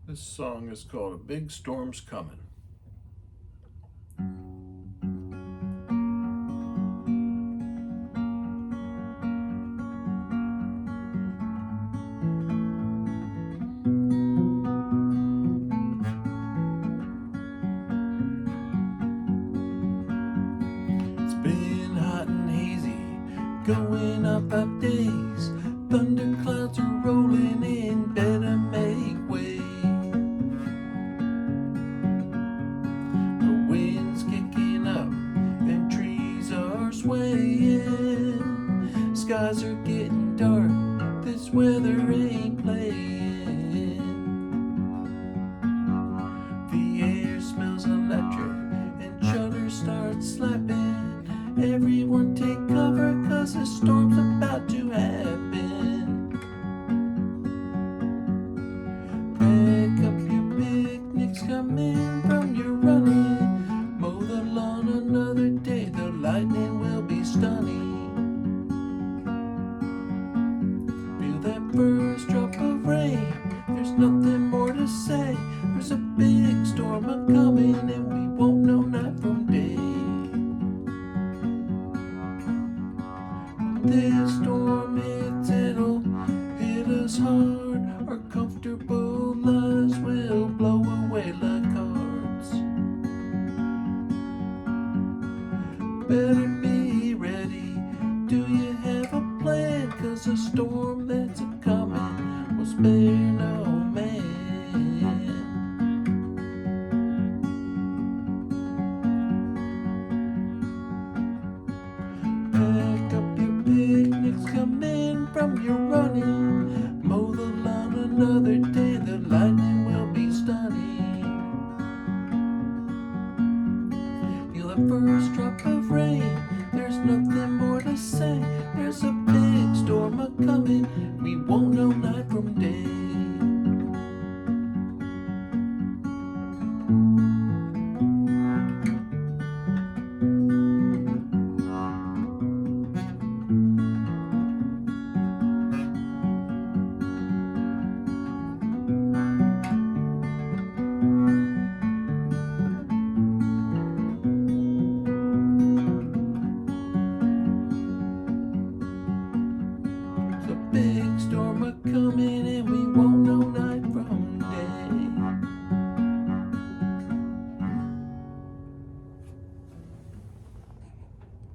This song is called A Big Storm's Comin'. It's been hot and hazy, going up 5 days. Thunderclouds are rolling in, better make way. The wind's kicking up and trees are swaying. Skies are getting dark, this weather ain't playing. The air smells electric and shutters start slapping. Everyone take cover, 'cause a storm's about to happen. Pack up your picnics, come in from your running. Mow the lawn another day, the lightning will be stunning. Feel that first drop of rain, there's nothing more to say. There's a big storm a-coming and we won't know night from day. This storm hits, it'll hit us hard. Our comfortable lives will blow away like cards. Better be ready, do you have a plan? 'Cause a storm that's a-coming will spare no man. Pack up your picnics, come in from your running. Mow the lawn another day, the lightning will be stunning. Feel the first drop of rain, there's nothing more to say. There's a big storm a-coming